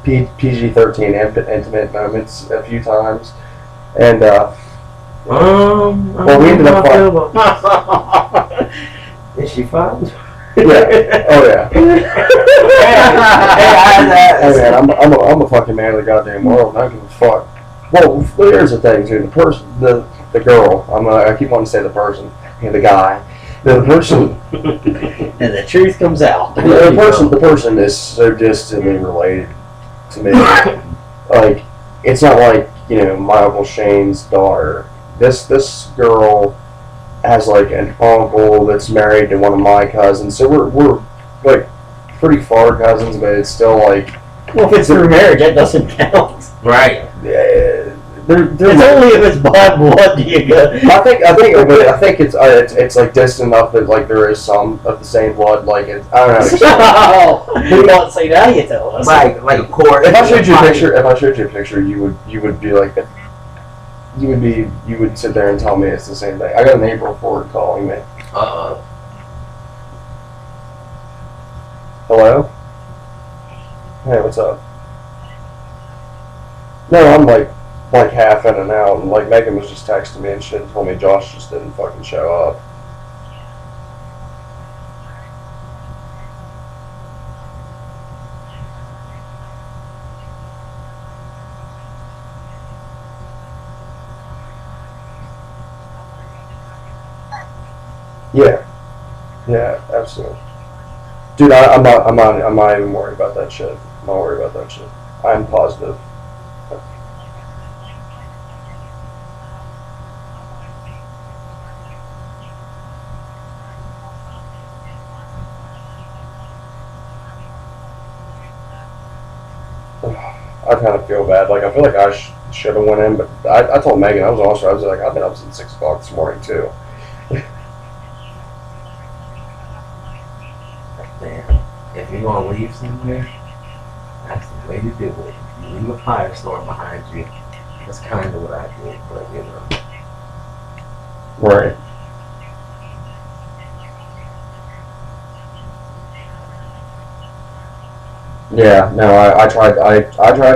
PG-13 intimate moments a few times, and well, we ended up.
Is she fine?
Yeah. Oh yeah. Hey man, I'm a fucking man of the goddamn world. I don't give a fuck. Well, here's the thing, dude. The girl. I keep wanting to say the person. The guy. The person.
And the truth comes out.
The person is so distantly related to me. Like, it's not like, you know, my Uncle Shane's daughter. This girl has like an uncle that's married to one of my cousins. So we're like pretty far cousins, but it's still like.
Well, if it's through marriage, that doesn't count.
Right.
It's only if it's by blood do you get.
I think it's like distant enough that like there is some of the same blood. Like I don't know.
You don't say that. You tell us.
Like a cord.
If I showed you a picture, you would be like, you would sit there and tell me it's the same thing. I got an April Ford calling me. Hello. Hey, what's up? No, I'm like half in and out, and like Megan was just texting me and shit and told me Josh just didn't fucking show up. Yeah, absolutely. Dude, I'm not even worried about that shit. I'm not worried about that shit. I'm positive. I kind of feel bad. Like, I feel like I should have went in, but I told Megan, I was like, I've been up since 6 o'clock this morning, too.
Man, if you're going to leave somewhere, that's the way to do it. You leave a firestorm behind you. That's kind of what I did, but you know.
Right. Yeah, no, I tried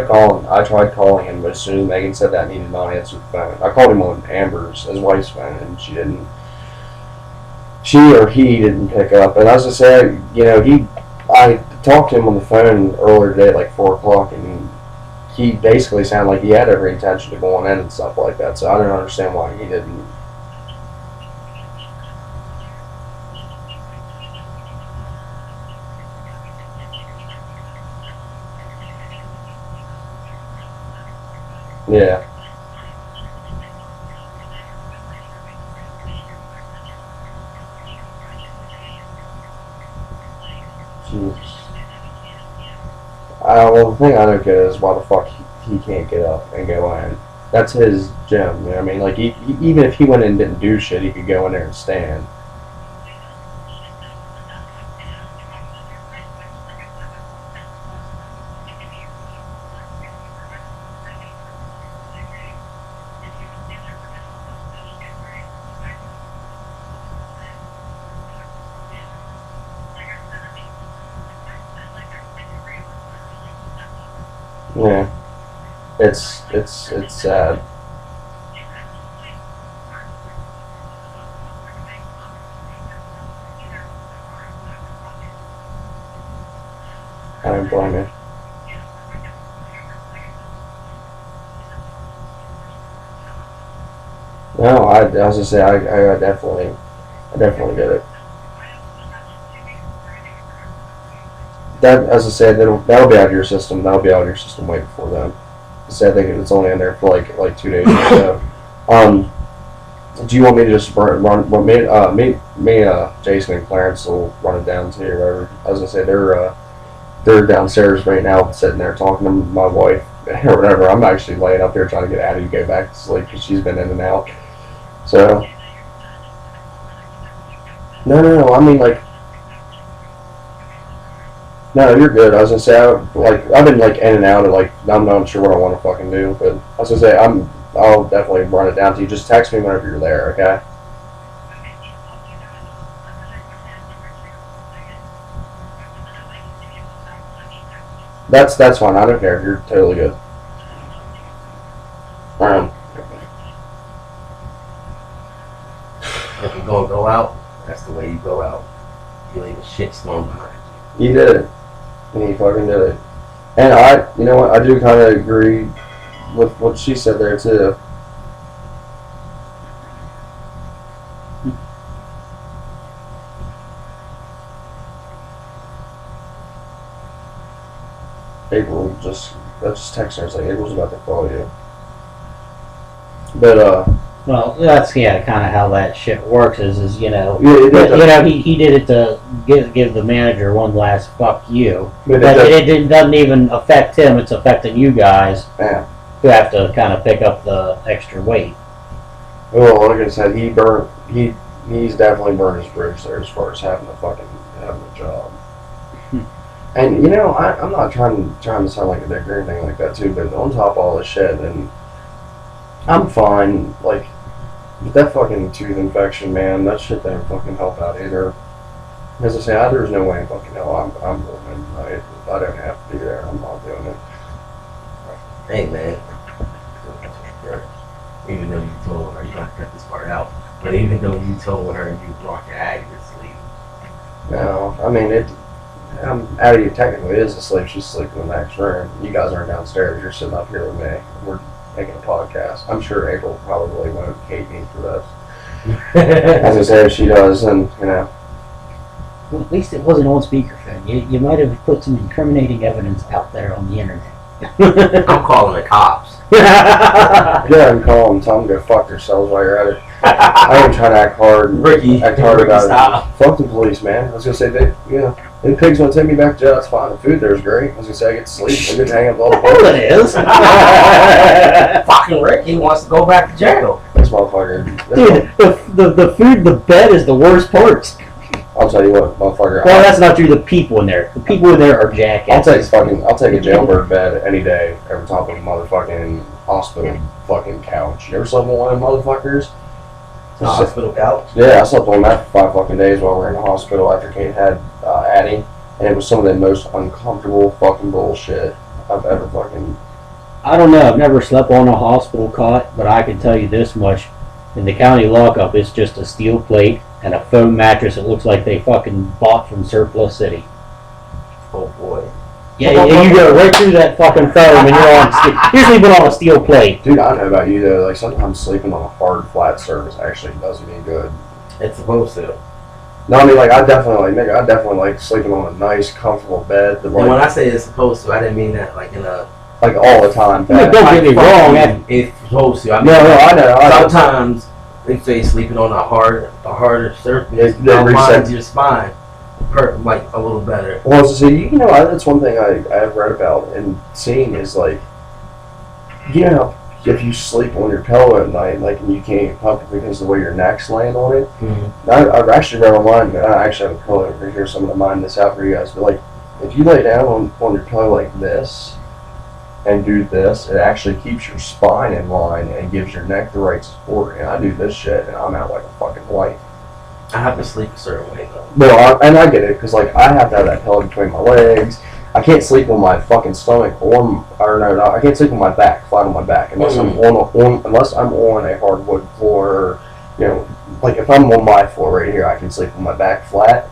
calling him, but as soon as Megan said that, he did not answer the phone. I called him on Amber's, his wife's phone, and she or he didn't pick up. And as I said, you know, I talked to him on the phone earlier today at like 4 o'clock, and he basically sounded like he had every intention of going in and stuff like that, so I don't understand why he didn't. Yeah. Jeez. Well, the thing I don't get is why the fuck he can't get up and go in. That's his gym. You know what I mean? Like, even if he went in and didn't do shit, he could go in there and stand. Yeah, it's sad. don't blame you. No, as I say, I definitely get it. That, as I said, that'll be out of your system. That'll be out of your system way before then. So I think it's only in there for like 2 days or so. Do you want me to just Jason and Clarence will run it down to you, whatever. As I said, they're downstairs right now, sitting there talking to my wife or whatever. I'm actually laying up here trying to get Addie to go back to sleep because she's been in and out. So, no. I mean, like, no, you're good. I was gonna say, I've been like in and out of like, I'm not sure what I want to fucking do, but I was gonna say, I'll definitely run it down to you. Just text me whenever you're there, okay? That's fine. I don't care. You're totally good.
If you're gonna go out, that's the way you go out. You leave a shit storm behind you.
You did it. You fucking did it. And you know what? I do kind of agree with what she said there too. April just text her. It's like April's about to call you. But
Well, that's kind of how that shit works. Is he did it to give the manager one last fuck you. But it doesn't even affect him. It's affecting you guys who have to kind of pick up the extra weight.
Well, like I said, he's definitely burned his bridge there as far as having a job. And I'm not trying to sound like a dick or anything like that too, but on top of all this shit, and I'm fine. Like, with that fucking tooth infection, man, that shit didn't fucking help out either. As I say, there's no way in fucking hell I'm doing it. If I don't have to be there, I'm not doing it.
Hey, man. Even though you told her, you don't have to cut this part out, but even though you told her you brought your Addie to sleep.
No, I mean, Addie technically is asleep. She's sleeping in the next room. You guys aren't downstairs. You're sitting up here with me. We're making a podcast. I'm sure April probably won't hate me for this. As I say, if she does, and
Well, at least it wasn't on speakerphone. You might have put some incriminating evidence out there on the internet.
I'm calling the cops.
Yeah, and call them, tell them to go fuck themselves while you're at it. I ain't trying to act hard.
Ricky,
about
stop.
it. Fuck the police, man. I was gonna say them pigs want to take me back to jail. That's fine. The food there's great. I was gonna say I get to sleep. I get to hang out with all the
Well,
boys.
it is.
Fucking Ricky wants to go back to jail.
This motherfucker.
Dude, the food, the bed is the worst part.
I'll tell you what, motherfucker.
Well, that's not true. The people in there. The people in there are jackasses.
I'll take a jailbird bed any day over top of a motherfucking hospital fucking couch. You ever slept on one of them motherfuckers?
The hospital couch?
Yeah, I slept on that for 5 fucking days while we were in the hospital after Kate had Addie, and it was some of the most uncomfortable fucking bullshit I've ever fucking.
I don't know. I've never slept on a hospital cot, but I can tell you this much: in the county lockup, it's just a steel plate and a foam mattress. It looks like they fucking bought from Surplus City.
Oh boy.
Yeah, you go right through that fucking foam, and you're sleeping on a steel plate.
Dude, I don't know about you though. Like sometimes sleeping on a hard, flat surface actually does me good.
It's supposed to.
No, I mean like I definitely like sleeping on a nice, comfortable bed.
And when I say it's supposed to, I didn't mean that like in a
like all the time.
I mean, don't get me wrong.
It's supposed to. I mean,
No, I know.
Sometimes they say sleeping on a harder surface
It
reminds
resets
your spine like a little better.
Well, so that's one thing I've read about and seen is like, if you sleep on your pillow at night, like, and you can't get comfortable because of the way your neck's laying on it.
Mm-hmm.
I've actually read online. I actually have a pillow over here, so I'm gonna mine this out for you guys. But like, if you lay down on your pillow like this and do this, it actually keeps your spine in line and gives your neck the right support. And I do this shit, and I'm out like a fucking light.
I have to sleep a certain way though.
No, and I get it, because like I have to have that pillow between my legs. I can't sleep on my fucking stomach I can't sleep on my back, flat on my back, unless I'm on a hardwood floor. Like if I'm on my floor right here, I can sleep on my back flat.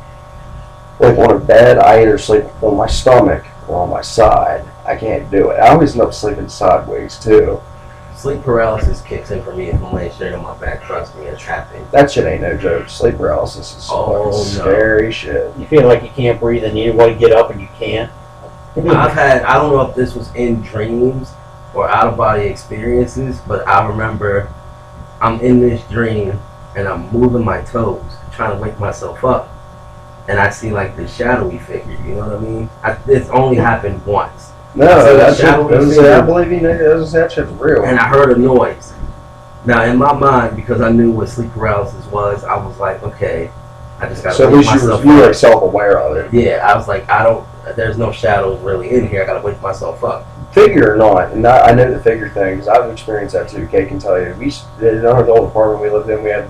Like on a bed, I either sleep on my stomach or on my side, I can't do it. I always end up sleeping sideways too.
Sleep paralysis kicks in for me if I'm laying straight on my back. Trust me, it's happening.
That shit ain't no joke. Sleep paralysis is fucking scary shit.
You feel like you can't breathe and you want to get up and you can't.
I don't know if this was in dreams or out of body experiences, but I remember I'm in this dream and I'm moving my toes, trying to wake myself up. And I see like this shadowy figure, you know what I mean? This only happened once.
No, that shit, I believe you, that shit's real.
And I heard a noise. Now, in my mind, because I knew what sleep paralysis was, I was like, okay, I just got to wake myself up.
You were self-aware of it.
Yeah, I was like, there's no shadows really in here. I got to wake myself up.
Figure or not, and I know the figure thing, because I've experienced that too. Kay can tell you. In our old apartment we lived in, we had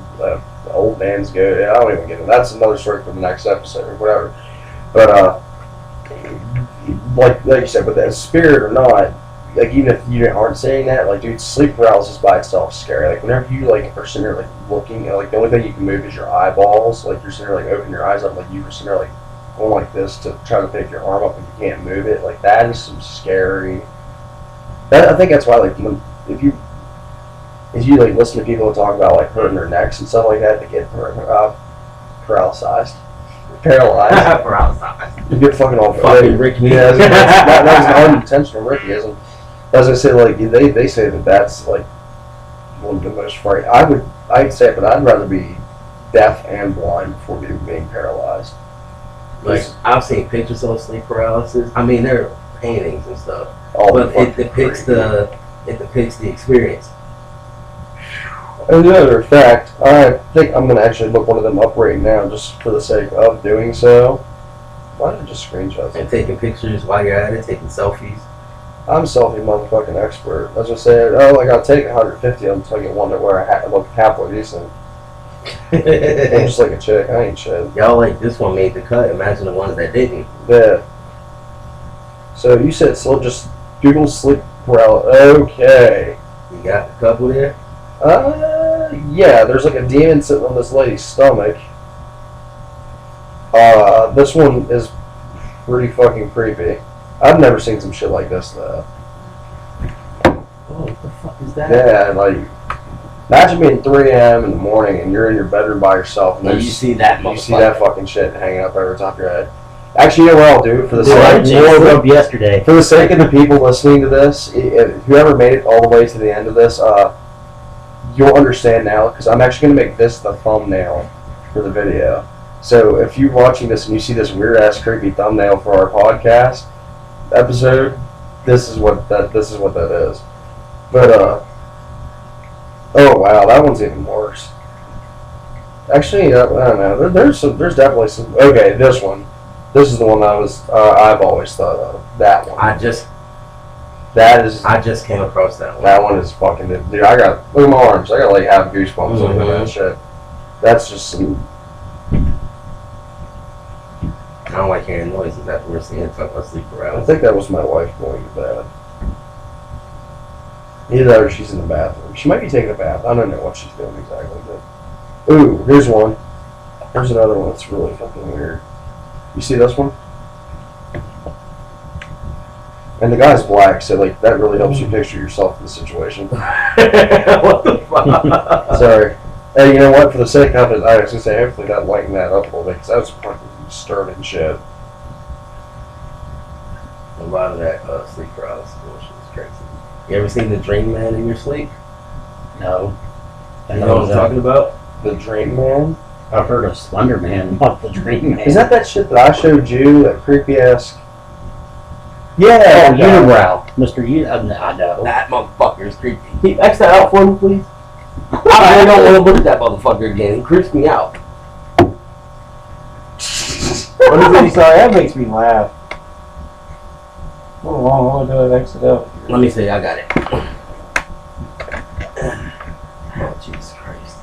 old man's goat. I don't even get it. That's another story for the next episode or whatever. But, like you said, with that spirit or not, like even if you aren't saying that, like dude, sleep paralysis by itself is scary. Like whenever you like are sitting there like looking, like the only thing you can move is your eyeballs. Like you're sitting there like open your eyes up, like you were sitting there like going like this to try to pick your arm up and you can't move it. Like that is some scary. I think that's why like if you like listen to people talk about like hurting their necks and stuff like that, they get paralyzed. You get fucking all
fucking Ricky.
Yeah, that's an unintentional Rickyism. As I said, like they say that's like one of the most frightening. I'd say it, but I'd rather be deaf and blind before being paralyzed.
Like I've seen pictures of sleep paralysis. I mean, they're paintings and stuff, but it depicts the experience.
As a matter of fact, I think I'm gonna actually look one of them up right now, just for the sake of doing so. Why did I just screenshot
and taking pictures while you're at it, taking selfies?
I'm selfie motherfucking expert. As I said, I gotta take 150 of them until I get one where I look halfway decent. I'm just like a chick. I ain't shit.
Y'all like this one made the cut. Imagine the ones that didn't.
Yeah. So you said just Google sleep paralysis. Okay.
You got a couple there?
Yeah. There's like a demon sitting on this lady's stomach. This one is pretty fucking creepy. I've never seen some shit like this though.
Oh, what the fuck is that?
Yeah, like imagine being 3 a.m. in the morning and you're in your bedroom by yourself and
you see that motherfucker.
You see that fucking shit hanging up over the top of your head. Actually, you know what I'll do for the sake of the people listening to this, whoever made it all the way to the end of this, you'll understand now because I'm actually gonna make this the thumbnail for the video. So if you're watching this and you see this weird ass creepy thumbnail for our podcast episode, this is what that is. But oh wow, that one's even worse. Actually, I don't know. There's definitely some. Okay, this one. This is the one I've always thought of. That one.
I just came across that one.
That one is fucking dude. Look at my arms. I got like half goosebumps looking at that shit. That's just some.
I don't like hearing noises after we're seeing talk about sleep paralysis.
I think that was my wife going to bed. Either that or she's in the bathroom. She might be taking a bath. I don't know what she's doing exactly. But ooh, here's one. Here's another one that's really fucking weird. You see this one? And the guy's black, so like that really helps you picture yourself in the situation.
What the fuck?
Sorry. Hey, you know what? For the sake of it, I was gonna say hopefully that lightened that up a little bit because that was fucking disturbing shit.
A lot of that sleep paralysis bullshit is crazy. You ever seen the Dream Man in your sleep?
No.
You know what I'm talking about?
The Dream Man?
I've heard of Slender Man, not the Dream Man.
Is that shit that I showed you? That creepy ass.
Yeah, Unibrow. Mr. I know.
That motherfucker is creepy. Can you X that out for me, please? I don't want to look at that motherfucker again. He creeps me out.
What is it? Sorry, that makes me laugh. Hold on, do I X it out?
Let me see, I got it. Oh, Jesus Christ.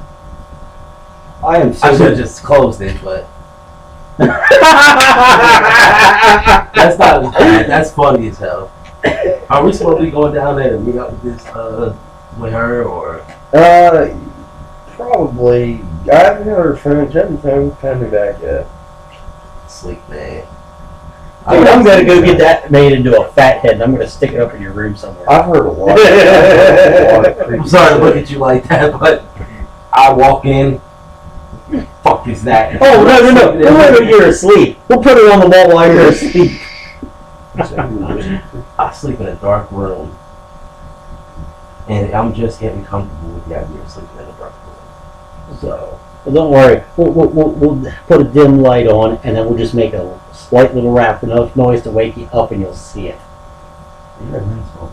I should have just closed it, but... That's not as bad. That's funny as hell. Are we supposed to be going down there to meet up with this, with her, or?
Probably. I haven't heard her phone. She hasn't phoned me back yet.
Sleep, man.
Dude, I'm gonna go get that made into a fat head and I'm gonna stick it up in your room somewhere.
I've heard a lot.
I'm sorry to look at you like that, but I walk in. Fuck is that?
Oh, no. We'll when you're asleep. We'll put it on the wall while you're asleep.
I sleep in a dark room. And I'm just getting comfortable with the idea of sleeping in a dark room. So.
Well, don't worry. We'll put a dim light on, and then we'll just make a slight little rap, enough noise to wake you up, and you'll see it.
You're an asshole.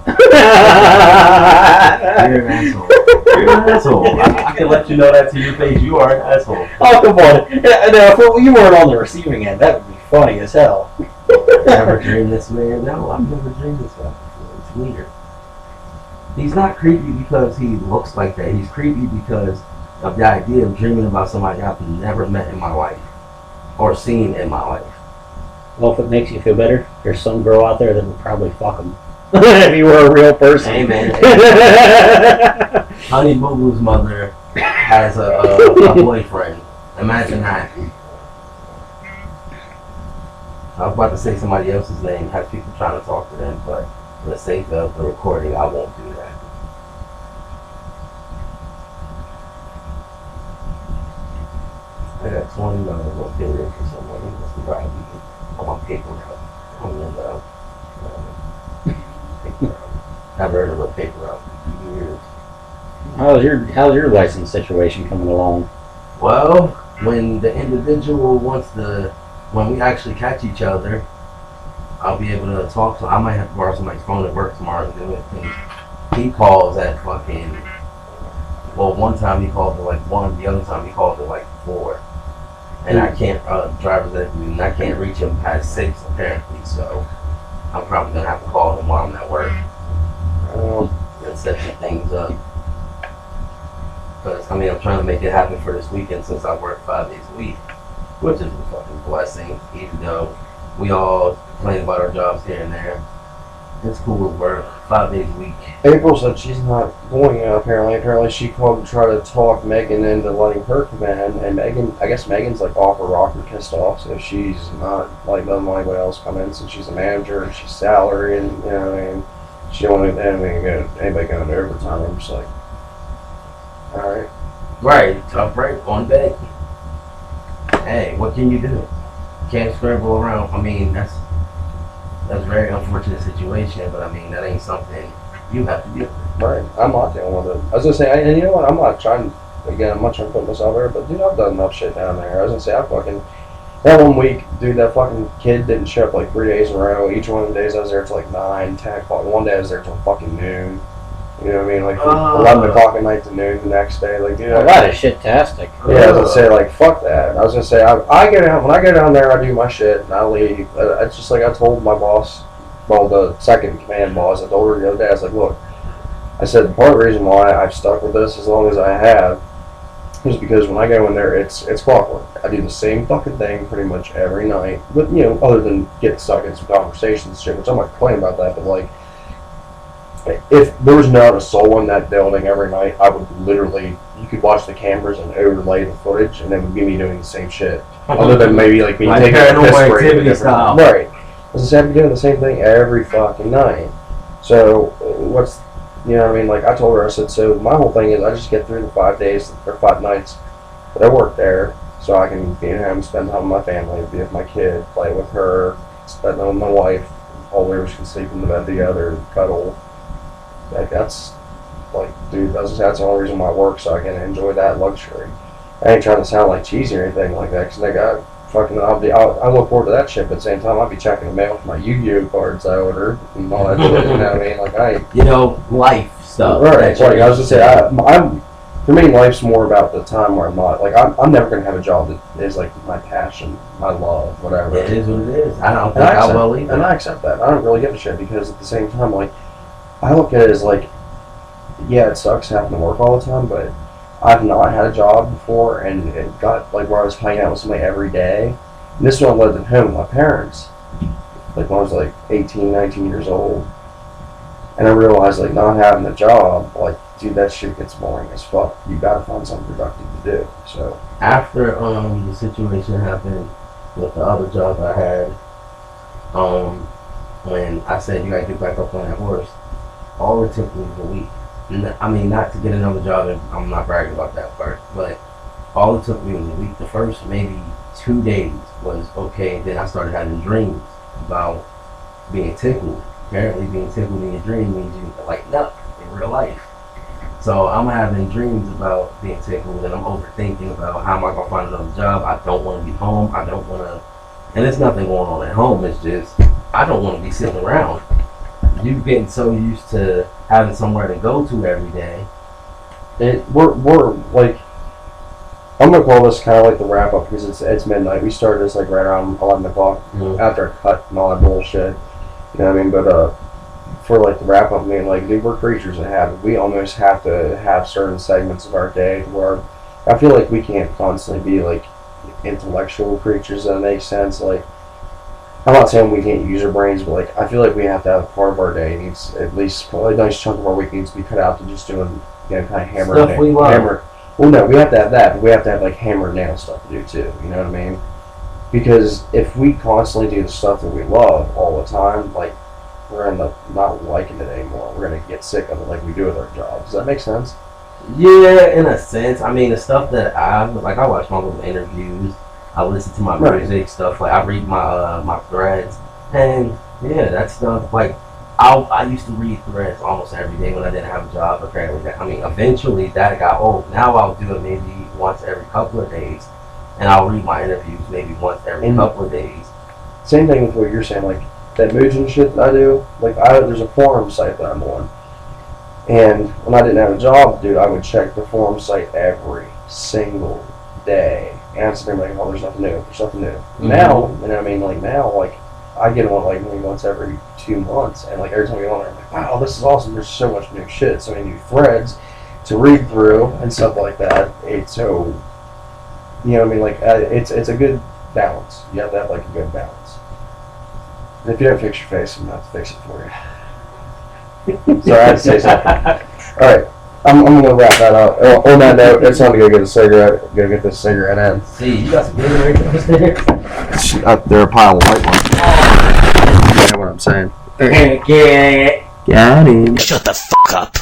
You're an asshole. You're an asshole. I can let you know that to your face. You are an asshole.
Oh, come on. Now, if you weren't on the receiving end, that would be funny as hell.
Never dreamed this man. No, I've never dreamed this guy before. It's weird. He's not creepy because he looks like that. He's creepy because of the idea of dreaming about somebody I've never met in my life or seen in my life.
Well, if it makes you feel better, there's some girl out there that would probably fuck him. If you were a real person.
Hey, man. Honey Boo Boo's mother has a boyfriend. Imagine that. I was about to say somebody else's name, have people trying to talk to them, but for the sake of the recording, I won't do that. I got $20 on period for someone who must be probably on my paper route. Paper route. I've heard of a paper route for years.
How's your license situation coming along?
Well, when the individual when we actually catch each other, I'll be able to talk to. I might have to borrow somebody's phone at work tomorrow to do it. He calls at fucking. Well, one time he called at like 1, the other time he called at like 4. And I can't, driver's ed, and I can't reach him past 6 apparently, so I'm probably gonna have to call him while I'm at work. And set some things up. But I mean, I'm trying to make it happen for this weekend since I work 5 days a week, which is a fucking blessing, even though we all complain about our jobs here and there. It's cool with work, 5 days a week.
April said she's not going apparently. Apparently she called to try to talk Megan into letting her come in, and I guess Megan's like off her rocker, pissed off, so she's not like letting anybody else come in since she's a manager and she's salary, and you know what I mean, she don't want anybody going to overtime. I'm just like, alright.
Right, tough break, on deck. Hey, what can you do? Can't scramble around. I mean, that's a very unfortunate situation, but I mean, that ain't something you have to deal with.
Right, I'm not dealing with it. I was gonna say, and you know what, I'm not trying to put myself there, but dude, I've done enough shit down there. I was gonna say, that 1 week, dude, that fucking kid didn't show up like 3 days in a row. Each one of the days I was there till like 9, 10 o'clock. One day I was there till fucking noon. You know what I mean? Like 11 o'clock at night to noon the next day. Like, dude,
That is shit-tastic.
yeah, I was gonna say, like, fuck that. I was gonna say, I get out, when I go down there, I do my shit, and I leave. It's just like I told my boss, well, the second command boss, I told her the other day, I was like, look, I said, part of the reason why I've stuck with this as long as I have is because when I go in there, it's clockwork. I do the same fucking thing pretty much every night, but, you know, other than getting stuck in some conversations and shit, which I'm not complaining about that, but, like, if there was not a soul in that building every night, I would literally, you could watch the cameras and overlay the footage, and it would be me doing the same shit. Other than maybe like me taking a piss break.
Activity style.
Right. As I said, I'm doing the same thing every fucking night. So, you know what I mean? Like, I told her, I said, so my whole thing is I just get through the 5 days, or 5 nights that I work there, so I can be at home, spend time with my family, be with my kid, play with her, spend time with my wife, all we can sleep in the bed together, cuddle. Like, that's, like, dude, that's the only reason why I work, so I can enjoy that luxury. I ain't trying to sound like cheesy or anything like that, because I look forward to that shit, but at the same time, I'll be checking the mail for my Yu-Gi-Oh cards I ordered, and all that shit, you know what I mean? Like, I ain't...
You know, life stuff.
Right, like, I was just saying, for me, life's more about the time where I'm not, like, I'm never going to have a job that is, like, my passion, my love, whatever.
It is what it is. I don't think I will either.
And I accept that. I don't really give a shit, because at the same time, like, I look at it as like, yeah, it sucks having to work all the time, but I've not had a job before, and it got like where I was hanging out with somebody every day. And this is when I lived at home with my parents, like when I was like 18, 19 years old. And I realized like not having a job, like, dude, that shit gets boring as fuck. You gotta find something productive to do. So
after the situation happened with the other job I had, when I said you gotta get back up on that horse, all it took me was a week. I mean, not to get another job, and I'm not bragging about that part, but all it took me was a week. The first maybe 2 days was okay. Then I started having dreams about being tickled. Apparently, being tickled in your dream means you lighten up in real life. So I'm having dreams about being tickled, and I'm overthinking about how am I gonna find another job. I don't want to be home. I don't want to, and there's nothing going on at home. It's just I don't want to be sitting around. You're getting so used to having somewhere to go to every day.
We're like, I'm gonna call this kind of like the wrap up because it's midnight. We started this like right around 11 o'clock after I cut and all that bullshit. You know what I mean? But for like the wrap up, I mean, like, dude, we're creatures of habit. We almost have to have certain segments of our day where I feel like we can't constantly be like intellectual creatures. That makes sense. Like, I'm not saying we can't use our brains, but like I feel like we have to have part of our day needs at least probably a nice chunk of our week needs to be cut out to just doing, you know, kind of hammer.
Stuff we love.
Well, no, we have to have that, but we have to have like hammer and nail stuff to do too. You know what I mean? Because if we constantly do the stuff that we love all the time, like, we're gonna end up not liking it anymore. We're gonna get sick of it like we do with our jobs. Does that make sense?
Yeah, in a sense. I mean, the stuff that I watch my little interviews. I listen to my music stuff. Like, I read my my threads, and yeah, that stuff. Like, I used to read threads almost every day when I didn't have a job. Apparently, eventually that got old. Now I'll do it maybe once every couple of days, and I'll read my interviews maybe once every couple of days.
Same thing with what you're saying. Like that Mugen shit that I do. Like, there's a forum site that I'm on, and when I didn't have a job, dude, I would check the forum site every single day. And I'm sitting there like, oh, there's nothing new. There's nothing new.
Mm-hmm.
Now, you know what I mean? Like, now, like, I get on like maybe once every 2 months. And, like, every time I get on there, I'm like, wow, this is awesome. There's so much new shit. So many new threads to read through and stuff like that. It's so, you know what I mean? Like, it's a good balance. You have to have, like, a good balance. And if you don't fix your face, I'm going to have to fix it for you. Sorry, I had to say something. All right. I'm going to wrap that up. On that note, it's time to go get a cigarette. Go get this cigarette in.
See, you got some good right upstairs?
Up there, a pile of white ones. You know what I'm saying?
Get
Got him.
Shut the fuck up.